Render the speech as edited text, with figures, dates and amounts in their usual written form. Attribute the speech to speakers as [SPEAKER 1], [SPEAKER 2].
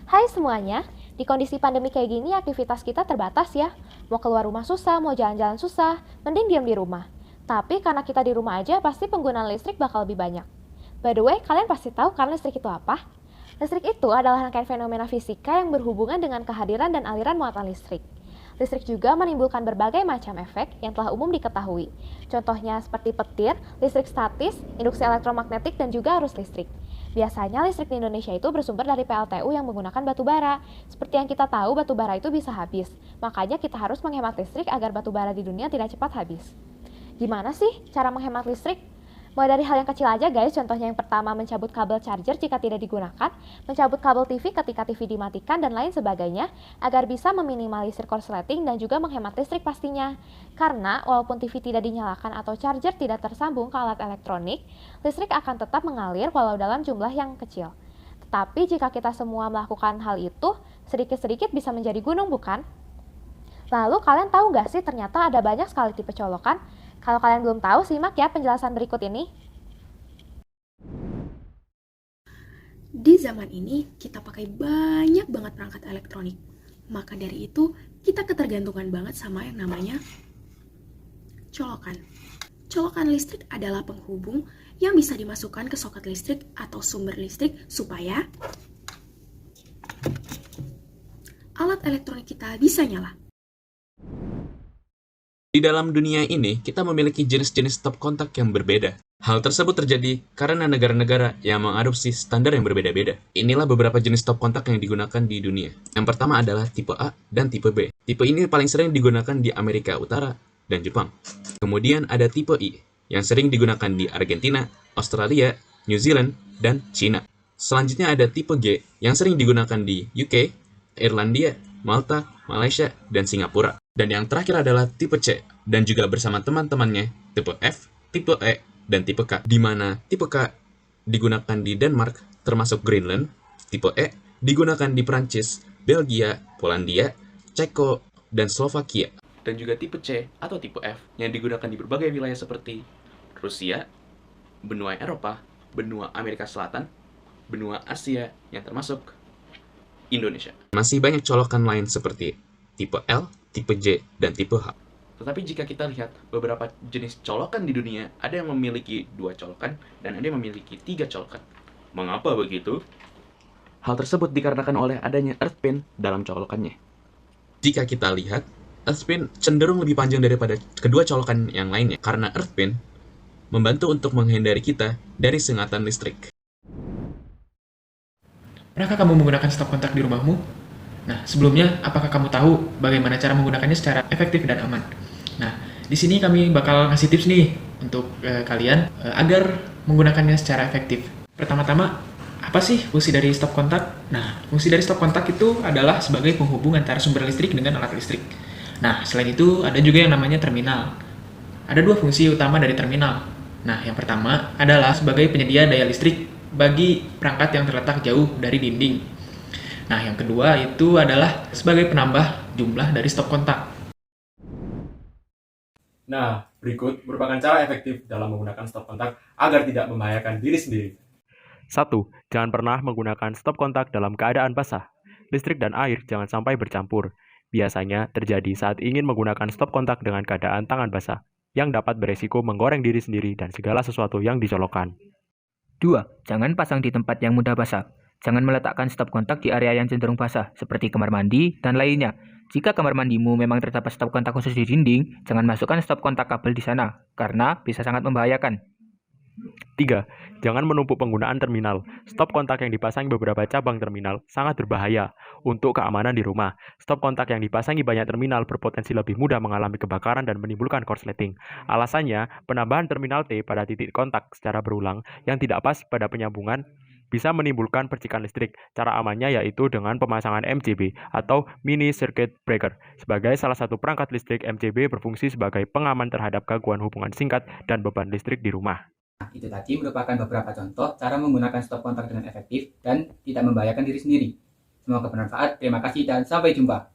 [SPEAKER 1] Hai semuanya, di kondisi pandemi kayak gini aktivitas kita terbatas ya. Mau keluar rumah susah, mau jalan-jalan susah, mending diam di rumah. Tapi karena kita di rumah aja, pasti penggunaan listrik bakal lebih banyak. By the way, kalian pasti tahu kan listrik itu apa? Listrik itu adalah rangkaian fenomena fisika yang berhubungan dengan kehadiran dan aliran muatan listrik. Listrik juga menimbulkan berbagai macam efek yang telah umum diketahui. Contohnya seperti petir, listrik statis, induksi elektromagnetik, dan juga arus listrik. Biasanya listrik di Indonesia itu bersumber dari PLTU yang menggunakan batu bara. Seperti yang kita tahu, batu bara itu bisa habis. Makanya kita harus menghemat listrik agar batu bara di dunia tidak cepat habis. Gimana sih cara menghemat listrik? Mulai dari hal yang kecil aja guys, contohnya yang pertama mencabut kabel charger jika tidak digunakan, mencabut kabel TV ketika TV dimatikan, dan lain sebagainya, agar bisa meminimalisir korsleting dan juga menghemat listrik pastinya. Karena walaupun TV tidak dinyalakan atau charger tidak tersambung ke alat elektronik, listrik akan tetap mengalir walau dalam jumlah yang kecil. Tetapi jika kita semua melakukan hal itu, sedikit-sedikit bisa menjadi gunung bukan? Lalu kalian tahu nggak sih ternyata ada banyak sekali tipe colokan? Kalau kalian belum tahu, simak ya penjelasan berikut ini.
[SPEAKER 2] Di zaman ini, kita pakai banyak banget perangkat elektronik. Maka dari itu, kita ketergantungan banget sama yang namanya colokan. Colokan listrik adalah penghubung yang bisa dimasukkan ke soket listrik atau sumber listrik supaya alat elektronik kita bisa nyala.
[SPEAKER 3] Di dalam dunia ini, kita memiliki jenis-jenis stop kontak yang berbeda. Hal tersebut terjadi karena negara-negara yang mengadopsi standar yang berbeda-beda. Inilah beberapa jenis stop kontak yang digunakan di dunia. Yang pertama adalah tipe A dan tipe B. Tipe ini paling sering digunakan di Amerika Utara dan Jepang. Kemudian ada tipe I, yang sering digunakan di Argentina, Australia, New Zealand, dan China. Selanjutnya ada tipe G, yang sering digunakan di UK, Irlandia, Malta, Malaysia, dan Singapura. Dan yang terakhir adalah tipe C, dan juga bersama teman-temannya, tipe F, tipe E, dan tipe K. Di mana tipe K digunakan di Denmark, termasuk Greenland, tipe E digunakan di Prancis, Belgia, Polandia, Ceko, dan Slovakia. Dan juga tipe C atau tipe F yang digunakan di berbagai wilayah seperti Rusia, benua Eropa, benua Amerika Selatan, benua Asia, yang termasuk Indonesia. Masih banyak colokan lain seperti tipe L, tipe J, dan tipe H. Tetapi jika kita lihat beberapa jenis colokan di dunia, ada yang memiliki 2 colokan dan ada yang memiliki 3 colokan. Mengapa begitu? Hal tersebut dikarenakan oleh adanya earth pin dalam colokannya. Jika kita lihat, earth pin cenderung lebih panjang daripada kedua colokan yang lainnya karena earth pin membantu untuk menghindari kita dari sengatan listrik.
[SPEAKER 4] Pernahkah kamu menggunakan stop kontak di rumahmu? Nah, sebelumnya, apakah kamu tahu bagaimana cara menggunakannya secara efektif dan aman? Nah, di sini kami bakal ngasih tips nih untuk kalian agar menggunakannya secara efektif. Pertama-tama, apa sih fungsi dari stop kontak? Nah, fungsi dari stop kontak itu adalah sebagai penghubung antara sumber listrik dengan alat listrik. Nah, selain itu ada juga yang namanya terminal. Ada 2 fungsi utama dari terminal. Nah, yang pertama adalah sebagai penyedia daya listrik bagi perangkat yang terletak jauh dari dinding. Nah, yang kedua itu adalah sebagai penambah jumlah dari stop kontak.
[SPEAKER 5] Nah, berikut merupakan cara efektif dalam menggunakan stop kontak agar tidak membahayakan diri sendiri.
[SPEAKER 6] 1. Jangan pernah menggunakan stop kontak dalam keadaan basah. Listrik dan air jangan sampai bercampur. Biasanya terjadi saat ingin menggunakan stop kontak dengan keadaan tangan basah, yang dapat beresiko menggoreng diri sendiri dan segala sesuatu yang dicolokkan.
[SPEAKER 7] 2. Jangan pasang di tempat yang mudah basah. Jangan meletakkan stop kontak di area yang cenderung basah, seperti kamar mandi dan lainnya. Jika kamar mandimu memang terdapat stop kontak khusus di dinding, jangan masukkan stop kontak kabel di sana, karena bisa sangat membahayakan.
[SPEAKER 6] 3. Jangan menumpuk penggunaan terminal. Stop kontak yang dipasang beberapa cabang terminal sangat berbahaya untuk keamanan di rumah. Stop kontak yang dipasangi banyak terminal berpotensi lebih mudah mengalami kebakaran dan menimbulkan korsleting. Alasannya, penambahan terminal T pada titik kontak secara berulang yang tidak pas pada penyambungan bisa menimbulkan percikan listrik. Cara amannya yaitu dengan pemasangan MCB atau Mini Circuit Breaker. Sebagai salah satu perangkat listrik, MCB berfungsi sebagai pengaman terhadap gangguan hubungan singkat dan beban listrik di rumah.
[SPEAKER 8] Itu tadi merupakan beberapa contoh cara menggunakan stop kontak dengan efektif dan tidak membahayakan diri sendiri. Semoga bermanfaat. Terima kasih dan sampai jumpa.